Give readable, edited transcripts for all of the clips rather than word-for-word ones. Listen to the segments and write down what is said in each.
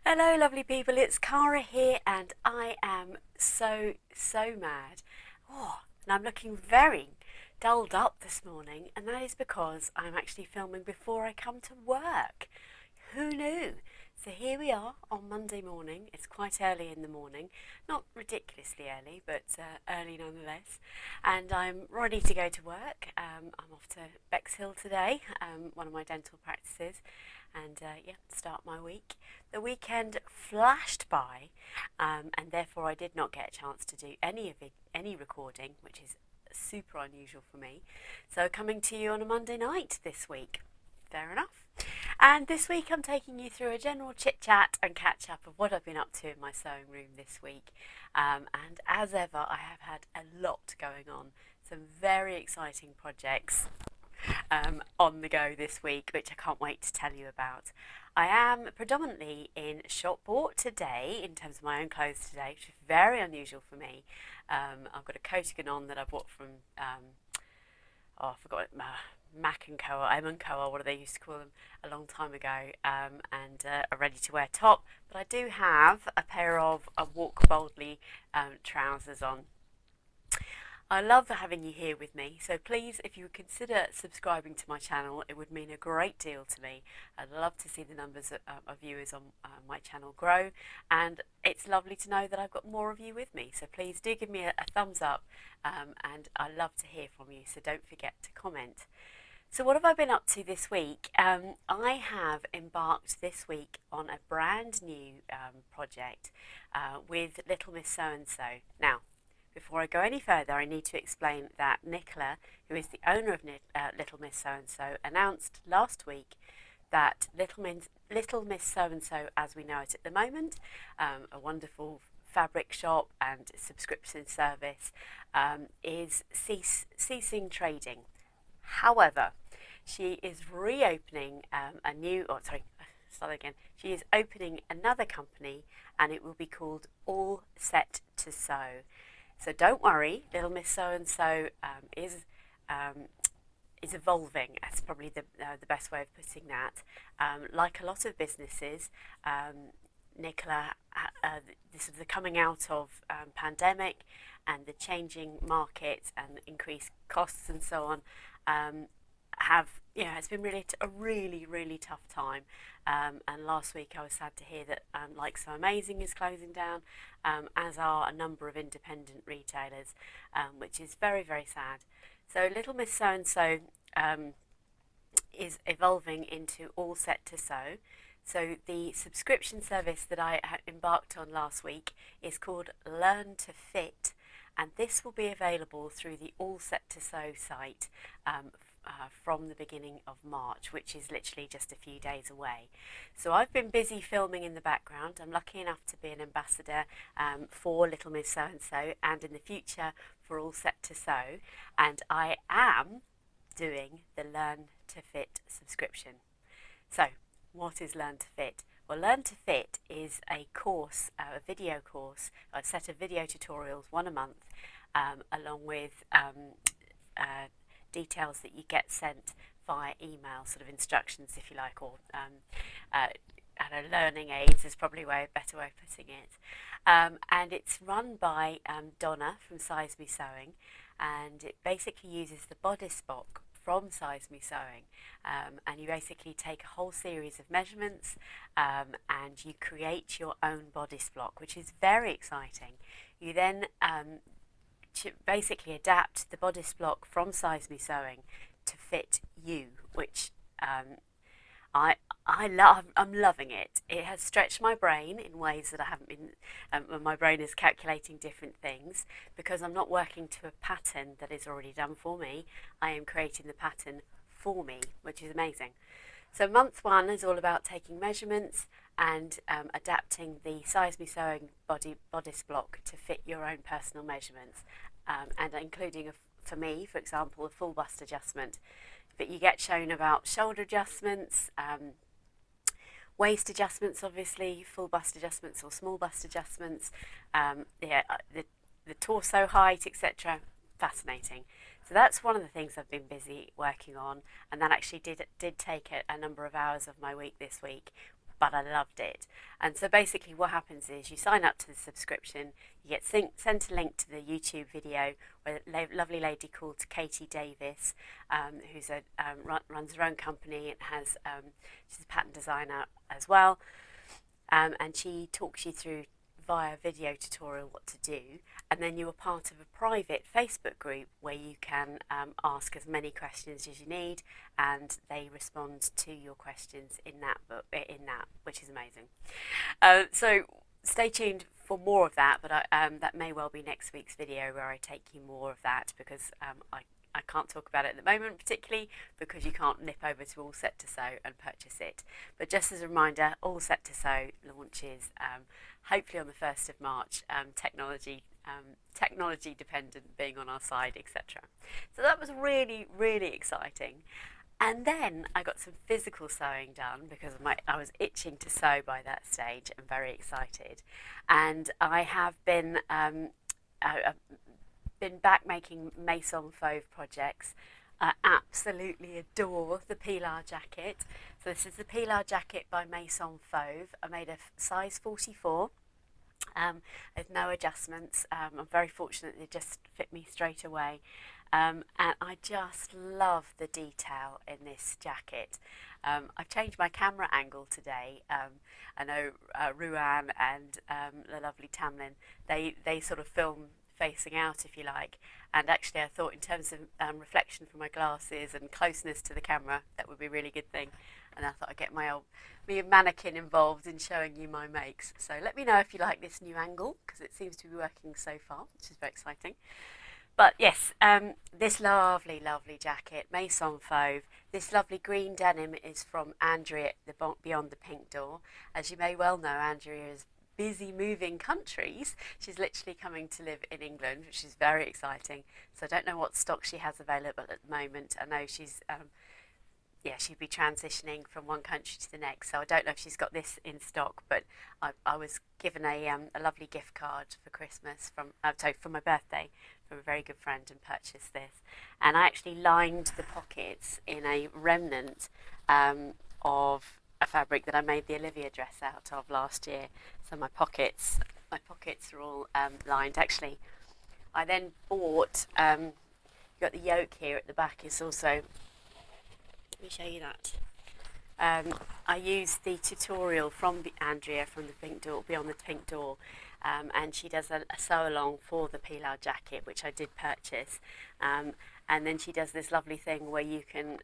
Hello lovely people, it's Cara here and I am so mad. And I'm looking very dulled up this morning, and that is because I'm actually filming before I come to work. Who knew? So here we are on Monday morning. It's quite early in the morning, not ridiculously early, but early nonetheless. And I'm ready to go to work. I'm off to Bexhill today, one of my dental practices, and start my week. The weekend flashed by, and therefore I did not get a chance to do any recording, which is super unusual for me. So coming to you on a Monday night this week. Fair enough. And this week I'm taking you through a general chit chat and catch up of what I've been up to in my sewing room this week. And as ever, I have had a lot going on, some very exciting projects on the go this week, which I can't wait to tell you about. I am predominantly in shop bought today in terms of my own clothes today, which is very unusual for me. I've got a coatigan on that I bought from I forgot it, Mac and Co, or M and Co, or what they used to call them, a long time ago, and a ready-to-wear top. But I do have a pair of Walk Boldly trousers on. I love having you here with me, so please, if you would consider subscribing to my channel, it would mean a great deal to me. I'd love to see the numbers of viewers on my channel grow, and it's lovely to know that I've got more of you with me, so please do give me a thumbs up, and I love to hear from you, so don't forget to comment. So what have I been up to this week? I have embarked this week on a brand new project with Little Miss So-and-so. Now, before I go any further, I need to explain that Lekala, who is the owner of Little Miss So-and-so, announced last week that Little Miss So-and-so, as we know it at the moment, a wonderful fabric shop and subscription service, is ceasing trading. However, she is reopening she is opening another company, and it will be called All Set to Sew. So don't worry, Little Miss So-and-so is evolving. That's probably the best way of putting that. Like a lot of businesses, Lekala, this is the coming out of pandemic and the changing market and increased costs and so on. It's been a really tough time, and last week I was sad to hear that Like So Amazing is closing down, as are a number of independent retailers, which is very sad. So Little Miss So-and-so is evolving into All Set to Sew. So the subscription service that I embarked on last week is called Learn to Fit, and this will be available through the All Set to Sew site from the beginning of March, which is literally just a few days away. So I've been busy filming in the background. I'm lucky enough to be an ambassador for Little Miss So-and-so, and in the future for All Set to Sew, and I am doing the Learn to Fit subscription. So what is Learn to Fit? Well, Learn to Fit is a course, a video course, a set of video tutorials, one a month, along with details that you get sent via email, sort of instructions if you like, or learning aids is probably a better way of putting it. And it's run by Donna from Size Me Sewing, and it basically uses the bodice block from Size Me Sewing, and you basically take a whole series of measurements and you create your own bodice block, which is very exciting. You then to basically adapt the bodice block from Size Me Sewing to fit you, which I'm loving it. It has stretched my brain in ways that I haven't been. My brain is calculating different things because I'm not working to a pattern that is already done for me. I am creating the pattern for me, which is amazing. So month one is all about taking measurements and adapting the Size Me Sewing bodice block to fit your own personal measurements, and including, for me, for example, a full bust adjustment. But you get shown about shoulder adjustments, waist adjustments, obviously, full bust adjustments or small bust adjustments, the torso height, etc. Fascinating. So that's one of the things I've been busy working on, and that actually did take a number of hours of my week this week, but I loved it. And so basically what happens is you sign up to the subscription, you get sent a link to the YouTube video where a lovely lady called Katie Davis, who's runs her own company and she's a pattern designer as well, and she talks you through via video tutorial what to do, and then you are part of a private Facebook group where you can ask as many questions as you need, and they respond to your questions in that which is amazing. So stay tuned for more of that, but that may well be next week's video where I take you more of that, because I can't talk about it at the moment particularly because you can't nip over to All Set to Sew and purchase it. But just as a reminder, All Set to Sew launches hopefully on the 1st of March, technology dependent being on our side, etc. So that was really, really exciting. And then I got some physical sewing done because I was itching to sew by that stage and very excited. And I have been back making Maison Fauve projects. I absolutely adore the Pilar jacket. So this is the Pilar jacket by Maison Fauve. I made a size 44 with no adjustments. I'm very fortunate they just fit me straight away. And I just love the detail in this jacket. I've changed my camera angle today. I know Ruan and the lovely Tamlin, they sort of film facing out, if you like, and actually I thought in terms of reflection from my glasses and closeness to the camera, that would be a really good thing, and I thought I'd get my mannequin involved in showing you my makes. So let me know if you like this new angle, because it seems to be working so far, which is very exciting. But yes, this lovely, lovely jacket, Maison Fauve. This lovely green denim is from Andrea, Beyond the Pink Door. As you may well know, Andrea is busy moving countries. She's literally coming to live in England, which is very exciting. So I don't know what stock she has available at the moment. I know she's she'd be transitioning from one country to the next, so I don't know if she's got this in stock, but I was given a lovely gift card for Christmas for my birthday from a very good friend, and purchased this. And I actually lined the pockets in a remnant of a fabric that I made the Olivia dress out of last year. So my pockets are all lined. Actually, I then bought, you've got the yoke here at the back is also, let me show you that. I used the tutorial from Andrea from the Pink Door, Beyond the Pink Door, and she does a sew along for the Pilar jacket, which I did purchase. And then she does this lovely thing where you can,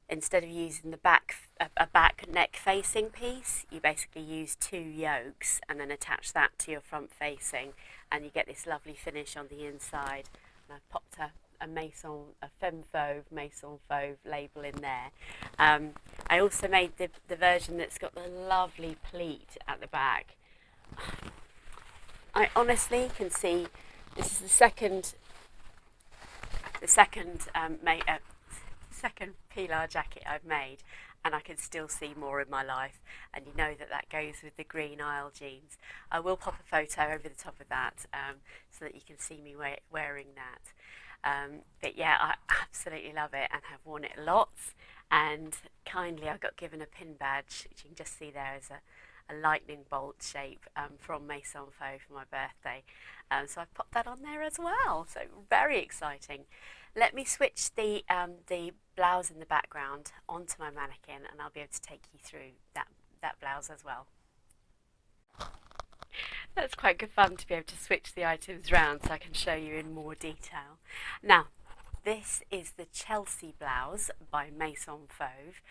instead of using a back neck facing piece, you basically use 2 yokes and then attach that to your front facing, and you get this lovely finish on the inside. And I've popped a Femme Fauve, Maison Fauve label in there. I also made the version that's got the lovely pleat at the back. I honestly can see this is the second Pilar jacket I've made, and I can still see more in my life, and you know that goes with the green Isle jeans. I will pop a photo over the top of that so that you can see me wearing that. But yeah, I absolutely love it and have worn it lots, and kindly I got given a pin badge, which you can just see there as a lightning bolt shape from Maison Fauve for my birthday. So I've popped that on there as well, so very exciting. Let me switch the blouse in the background onto my mannequin, and I'll be able to take you through that blouse as well. That's quite good fun to be able to switch the items around so I can show you in more detail. Now, this is the Chelsea blouse by Maison Fauve.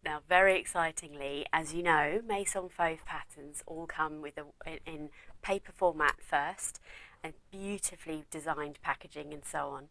Now, very excitingly, as you know, Maison Fauve patterns all come with in paper format first, and beautifully designed packaging and so on.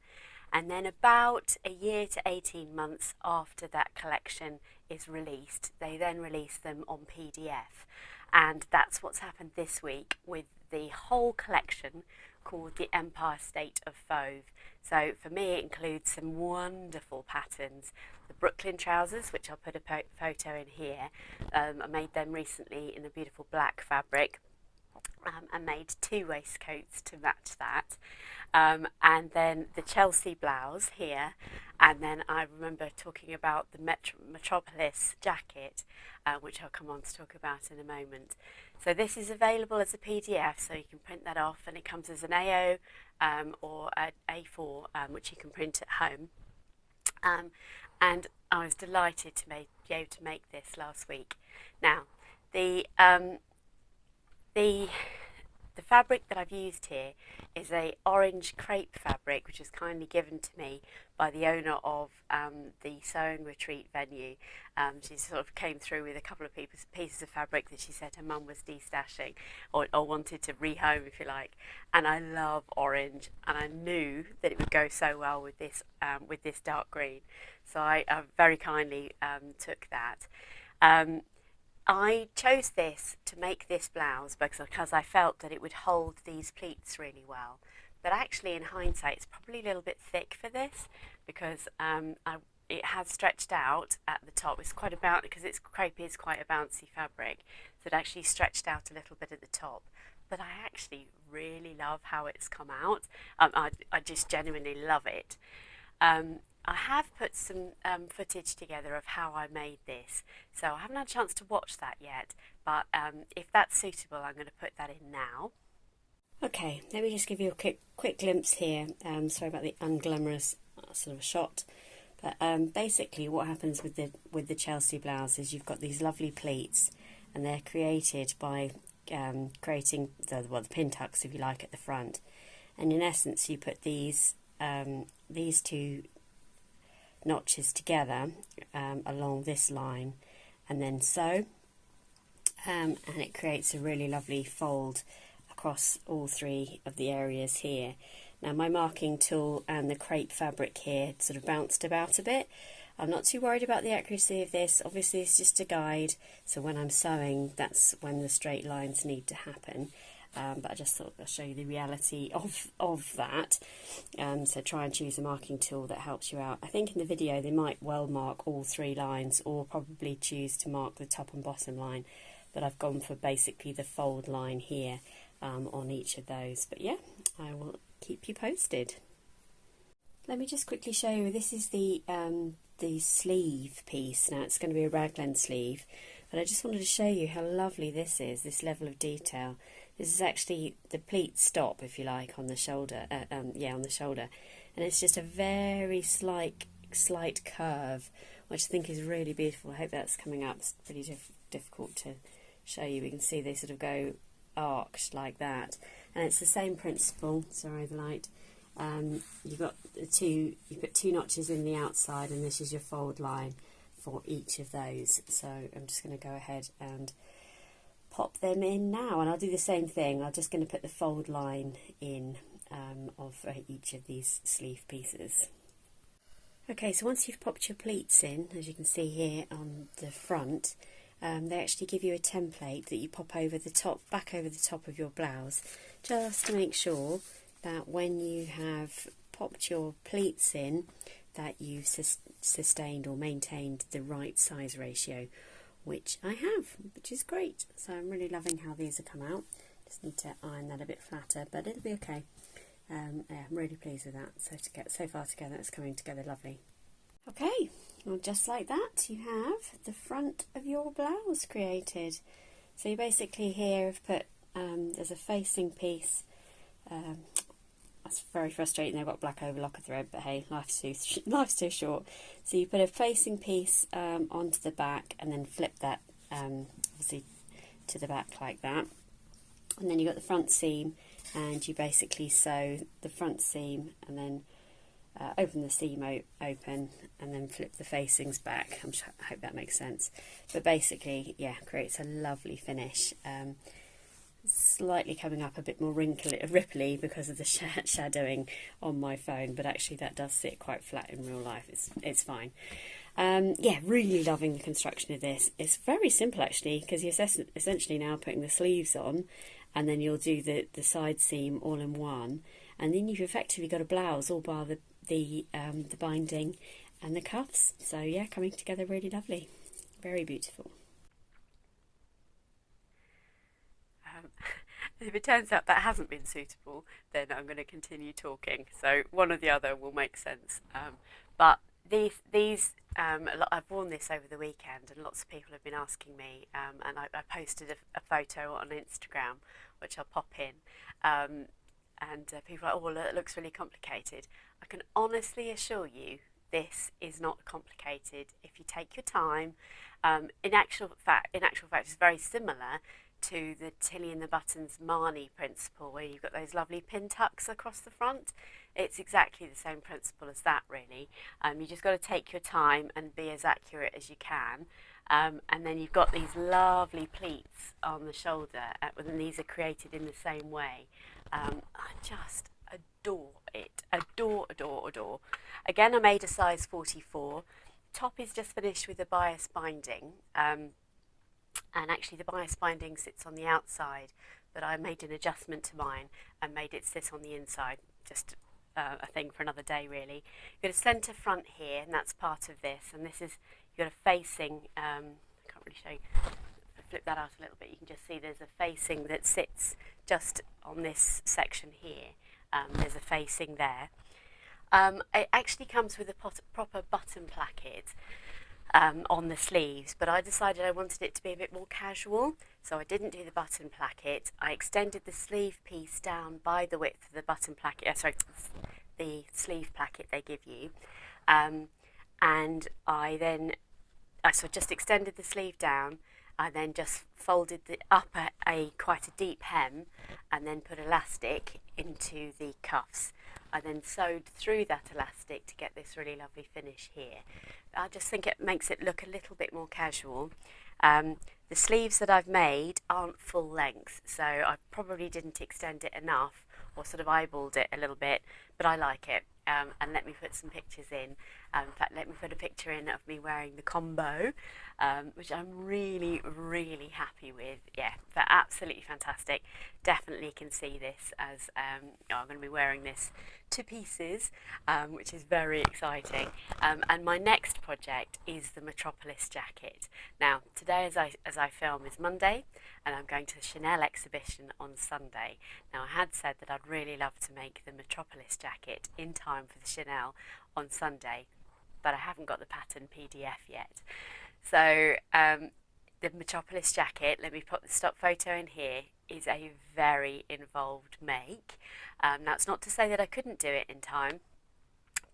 And then about a year to 18 months after that collection is released, they then release them on PDF. And that's what's happened this week with the whole collection called the Empire State of Fauve. So for me, it includes some wonderful patterns the Brooklyn trousers, which I'll put a photo in here. I made them recently in a beautiful black fabric. And made 2 waistcoats to match that, and then the Chelsea blouse here, and then I remember talking about the Metropolis jacket, which I'll come on to talk about in a moment. So this is available as a PDF, so you can print that off, and it comes as an A0 or an A4, which you can print at home. And I was delighted to be able to make this last week. Now, the fabric that I've used here is a orange crepe fabric, which was kindly given to me by the owner of the sewing retreat venue. She sort of came through with a couple of pieces of fabric that she said her mum was destashing or wanted to rehome, if you like. And I love orange, and I knew that it would go so well with this dark green. So I very kindly took that. I chose this to make this blouse because I felt that it would hold these pleats really well. But actually, in hindsight, it's probably a little bit thick for this because it has stretched out at the top. It's quite because crepe is quite a bouncy fabric, so it actually stretched out a little bit at the top. But I actually really love how it's come out. I just genuinely love it. I have put some footage together of how I made this, so I haven't had a chance to watch that yet, but if that's suitable, I'm going to put that in now. Okay, let me just give you a quick glimpse here. Sorry about the unglamorous sort of shot, but basically what happens with the Chelsea blouse is you've got these lovely pleats, and they're created by creating the pin tucks, if you like, at the front, and in essence you put these 2 notches together along this line and then sew, and it creates a really lovely fold across all 3 of the areas here. Now my marking tool and the crepe fabric here sort of bounced about a bit. I'm not too worried about the accuracy of this. Obviously it's just a guide, so when I'm sewing, that's when the straight lines need to happen. But I just thought I'll show you the reality of that. So try and choose a marking tool that helps you out. I think in the video they might well mark all 3 lines, or probably choose to mark the top and bottom line, but I've gone for basically the fold line here on each of those. But yeah, I will keep you posted. Let me just quickly show you, this is the sleeve piece. Now it's going to be a raglan sleeve, but I just wanted to show you how lovely this is, this level of detail. This is actually the pleat stop, if you like, on the shoulder. On the shoulder, and it's just a very slight curve, which I think is really beautiful. I hope that's coming up. It's pretty difficult to show you. We can see they sort of go arched like that, and it's the same principle. Sorry, the light. You put 2 notches in the outside, and this is your fold line for each of those. So I'm just going to go ahead and pop them in now, and I'll do the same thing. I'm just going to put the fold line in of each of these sleeve pieces. Okay, so once you've popped your pleats in, as you can see here on the front, they actually give you a template that you pop over the top, back over the top of your blouse, just to make sure that when you have popped your pleats in, that you've sustained or maintained the right size ratio, which I have, which is great. So I'm really loving how these have come out. Just need to iron that a bit flatter, but it'll be okay. Yeah, I'm really pleased with that. So far together, it's coming together lovely. Okay, well, just like that, you have the front of your blouse created. So you basically here have put, there's a facing piece. That's very frustrating. They've got black overlocker thread, but hey, life's too short. So you put a facing piece onto the back, and then flip that obviously to the back like that. And then you've got the front seam, and you basically sew the front seam, and then open the seam open, and then flip the facings back. I hope that makes sense. But basically, yeah, creates a lovely finish. Slightly coming up a bit more ripply because of the shadowing on my phone, but actually that does sit quite flat in real life. It's fine. Yeah, really loving the construction of this. It's very simple actually, because you're essentially now putting the sleeves on, and then you'll do the side seam all in one, and then you've effectively got a blouse all bar the binding and the cuffs. So yeah, coming together really lovely, very beautiful. If it turns out that hasn't been suitable, then I'm going to continue talking. So one or the other will make sense. But I've worn this over the weekend, and lots of people have been asking me. And I posted a photo on Instagram, which I'll pop in. And people are like, "Oh, it looks really complicated." I can honestly assure you, this is not complicated if you take your time. In actual fact, it's very similar to the Tilly and the Buttons Marnie principle, where you've got those lovely pin tucks across the front. It's exactly the same principle as that, really. You just got to take your time and be as accurate as you can. And then you've got these lovely pleats on the shoulder, and these are created in the same way. I just adore it. Adore, adore, adore. Again, I made a size 44. Top is just finished with a bias binding. And actually the bias binding sits on the outside, but I made an adjustment to mine and made it sit on the inside. Just a thing for another day, really. You've got a centre front here, and that's part of this. And this is, you've got a facing, I can't really show you, flip that out a little bit, you can just see there's a facing that sits just on this section here. There's a facing there. It actually comes with a proper button placket on the sleeves, but I decided I wanted it to be a bit more casual, so I didn't do the button placket. I extended the sleeve piece down by the width of the button placket, the sleeve placket they give you, and I then just extended the sleeve down. I then just folded up quite a deep hem, and then put elastic into the cuffs. I then sewed through that elastic to get this really lovely finish here. I just think it makes it look a little bit more casual. The sleeves that I've made aren't full length, so I probably didn't extend it enough, or sort of eyeballed it a little bit, but I like it. And let me put some pictures in. In fact, let me put a picture in of me wearing the combo, which I'm really, really happy with. Yeah, they're absolutely fantastic. Definitely can see this as, I'm going to be wearing this to pieces, which is very exciting. And my next project is the Metropolis Jacket. Now, today as I film is Monday, and I'm going to the Chanel exhibition on Sunday. Now, I had said that I'd really love to make the Metropolis Jacket in time for the Chanel on Sunday, but I haven't got the pattern PDF yet. So the Metropolis Jacket, let me put the stock photo in here, is a very involved make. Now, it's not to say that I couldn't do it in time,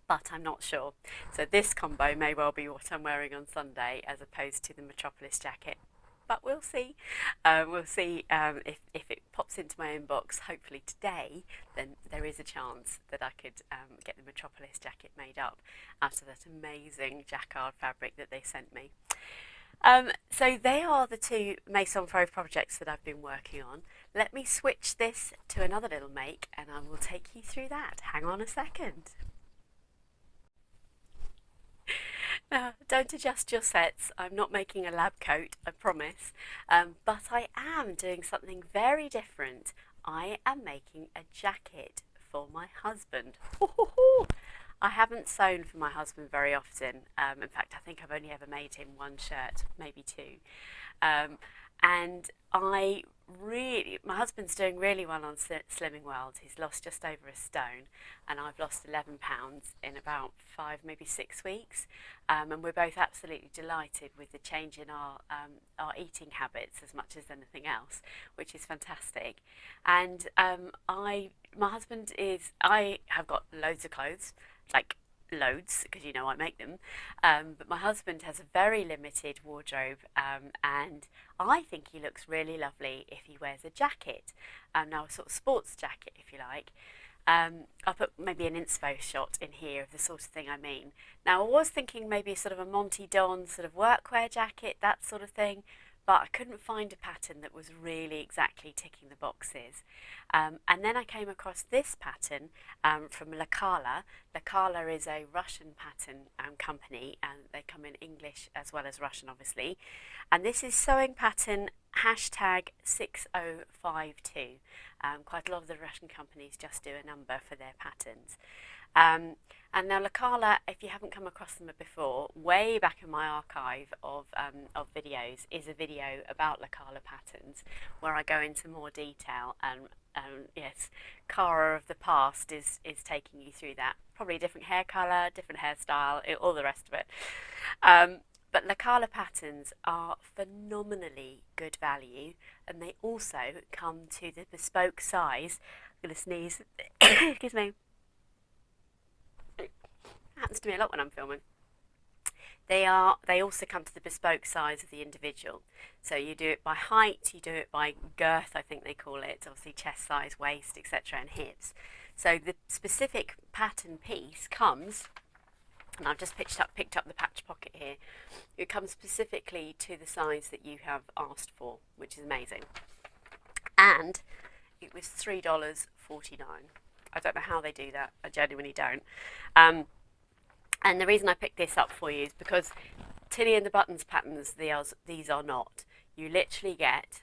but I'm not sure. So this combo may well be what I'm wearing on Sunday as opposed to the Metropolis Jacket. But we'll see. We'll see if it pops into my inbox, hopefully today, then there is a chance that I could get the Metropolis Jacket made up out of that amazing jacquard fabric that they sent me. So they are the two Maison Fauve projects that I've been working on. Let me switch this to another little make and I will take you through that. Hang on a second. Don't adjust your sets. I'm not making a lab coat, I promise. But I am doing something very different. I am making a jacket for my husband. I haven't sewn for my husband very often. In fact, I think I've only ever made him one shirt, maybe two. And my husband's doing really well on Slimming World. He's lost just over a stone, and I've lost 11 pounds in about 5, maybe 6 weeks. And we're both absolutely delighted with the change in our eating habits as much as anything else, which is fantastic. And I have got loads of clothes, like loads, because you know I make them, but my husband has a very limited wardrobe, and I think he looks really lovely if he wears a jacket, now a sort of sports jacket if you like. I'll put maybe an inspo shot in here of the sort of thing I mean. Now I was thinking maybe sort of a Monty Don sort of workwear jacket, that sort of thing, but I couldn't find a pattern that was really exactly ticking the boxes. And then I came across this pattern from Lekala. Lekala is a Russian pattern company, and they come in English as well as Russian, obviously. And this is sewing pattern #6052. Quite a lot of the Russian companies just do a number for their patterns. And now Lekala, if you haven't come across them before, way back in my archive of videos is a video about Lekala patterns where I go into more detail, and yes, Cara of the past is taking you through that. Probably different hair colour, different hairstyle, all the rest of it. But Lekala patterns are phenomenally good value, and they also come to the bespoke size. I'm going to sneeze. Excuse me. It happens to me a lot when I'm filming. They also come to the bespoke size of the individual. So you do it by height, you do it by girth, I think they call it, obviously chest size, waist, etc., and hips. So the specific pattern piece comes, and I've just picked up the patch pocket here. It comes specifically to the size that you have asked for, which is amazing. And it was $3.49. I don't know how they do that. I genuinely don't. And the reason I picked this up for you is because Tilly and the Buttons patterns, these are not. You literally get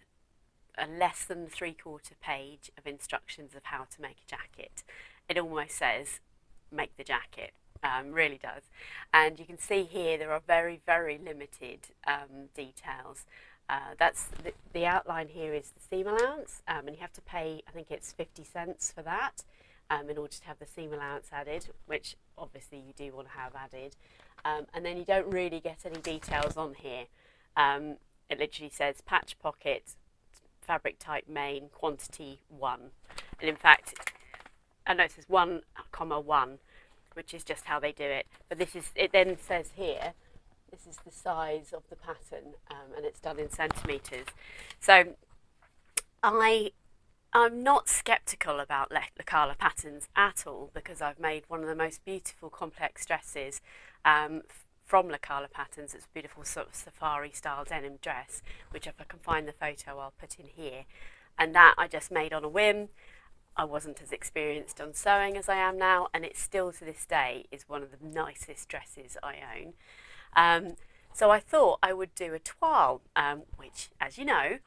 a less than 3/4 page of instructions of how to make a jacket. It almost says, make the jacket. Really does. And you can see here there are very, very limited details. That's the outline here is the seam allowance, and you have to pay, I think it's 50 cents for that. In order to have the seam allowance added, which obviously you do want to have added. And then you don't really get any details on here. It literally says patch pocket, fabric type main, quantity 1. And in fact, I know it says 1,1, which is just how they do it. But it then says here, this is the size of the pattern, and it's done in centimetres. So I'm not sceptical about Lekala patterns at all, because I've made one of the most beautiful complex dresses from Lekala patterns. It's a beautiful sort of safari style denim dress, which if I can find the photo I'll put in here. And that I just made on a whim. I wasn't as experienced on sewing as I am now, and it still to this day is one of the nicest dresses I own. So I thought I would do a toile, which, as you know,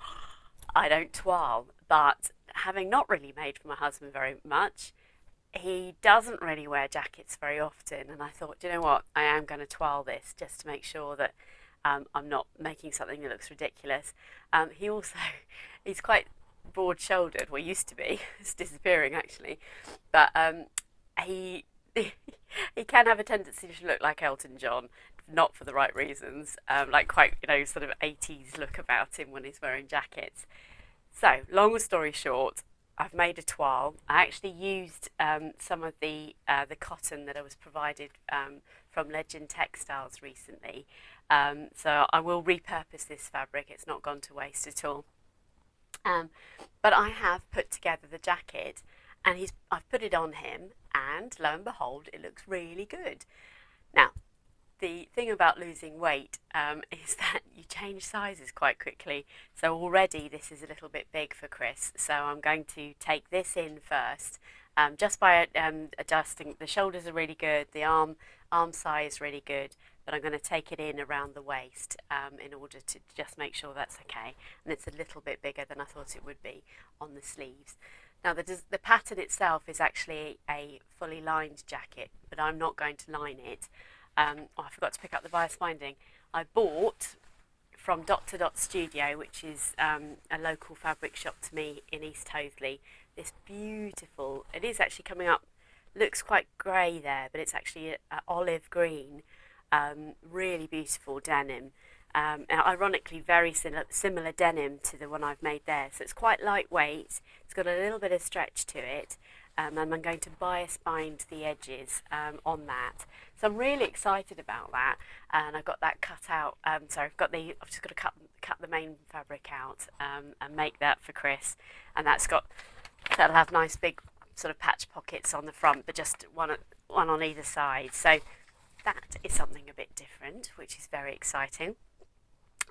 I don't toile, but having not really made for my husband very much, he doesn't really wear jackets very often, and I thought, you know what, I am going to toile this just to make sure that I'm not making something that looks ridiculous. He's quite broad-shouldered, well, used to be, it's disappearing actually, but he can have a tendency to look like Elton John, not for the right reasons, like quite, sort of 80s look about him when he's wearing jackets. So, long story short, I've made a toile. I actually used some of the cotton that I was provided from Legend Textiles recently. So I will repurpose this fabric. It's not gone to waste at all. But I have put together the jacket, and I've put it on him, and lo and behold, it looks really good. Now, the thing about losing weight is that you change sizes quite quickly. So already this is a little bit big for Chris. So I'm going to take this in first, just by adjusting. The shoulders are really good. The arm size is really good. But I'm going to take it in around the waist in order to just make sure that's okay. And it's a little bit bigger than I thought it would be on the sleeves. Now the pattern itself is actually a fully lined jacket, but I'm not going to line it. I forgot to pick up the bias binding. I bought from Dot to Dot Studio, which is a local fabric shop to me in East Hoathly, this beautiful, it is actually coming up, looks quite grey there, but it's actually a olive green, really beautiful denim. And ironically very similar denim to the one I've made there. So it's quite lightweight, it's got a little bit of stretch to it. And I'm going to bias bind the edges on that. So I'm really excited about that, and I've got that cut out. I've just got to cut the main fabric out and make that for Chris, and that'll have nice big sort of patch pockets on the front, but just one on either side. So that is something a bit different, which is very exciting.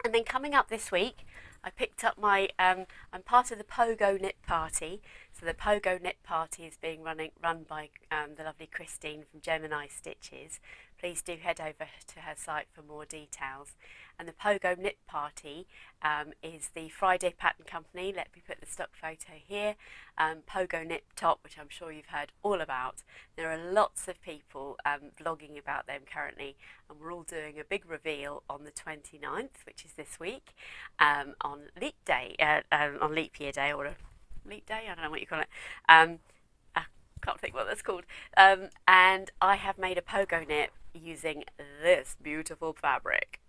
And then coming up this week, I picked up my, I'm part of the Pogo Knit Party. So the Pogo Knit Party is being run by the lovely Christine from Gemini Stitches. please do head over to her site for more details. And the Pogo Knit Party is the Friday Pattern Company. Let me put the stock photo here. Pogo Knit Top, which I'm sure you've heard all about. There are lots of people vlogging about them currently, and we're all doing a big reveal on the 29th, which is this week, on Leap Day, on Leap Year Day, or a Leap Day, I don't know what you call it. I can't think what that's called. And I have made a pogo knit using this beautiful fabric,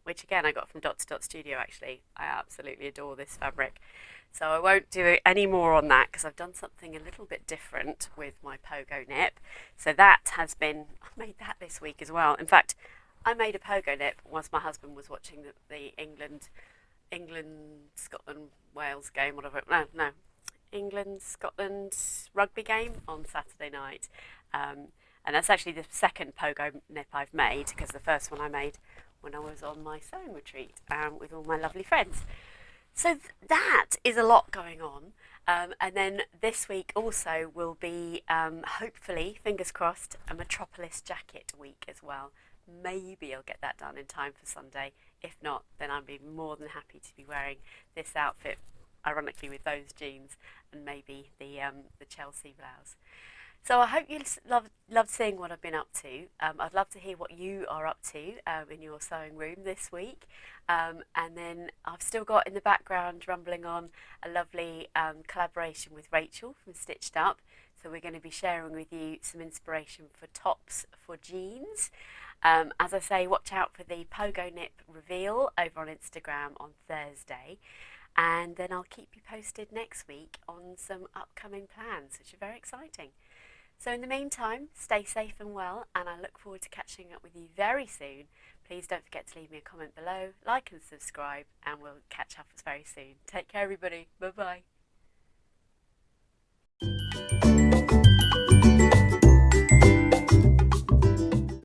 which again I got from Dot to Dot Studio. Actually, I absolutely adore this fabric. So I won't do any more on that because I've done something a little bit different with my pogo knit. So that has been, I made that this week as well. In fact, I made a pogo knit whilst my husband was watching the England, Scotland, Wales game, whatever. No, England, Scotland rugby game on Saturday night. And that's actually the second pogo knit I've made, because the first one I made when I was on my sewing retreat with all my lovely friends. So that is a lot going on. And then this week also will be, hopefully, fingers crossed, a Metropolis Jacket week as well. Maybe I'll get that done in time for Sunday. If not, then I'll be more than happy to be wearing this outfit, ironically with those jeans and maybe the Chelsea blouse. So I hope you loved seeing what I've been up to. I'd love to hear what you are up to in your sewing room this week. And then I've still got in the background rumbling on a lovely collaboration with Rachel from Stitched Up. So we're going to be sharing with you some inspiration for tops for jeans. As I say, watch out for the Pogo Knit reveal over on Instagram on Thursday. And then I'll keep you posted next week on some upcoming plans, which are very exciting. So in the meantime, stay safe and well, and I look forward to catching up with you very soon. Please don't forget to leave me a comment below, like and subscribe, and we'll catch up very soon. Take care, everybody. Bye-bye.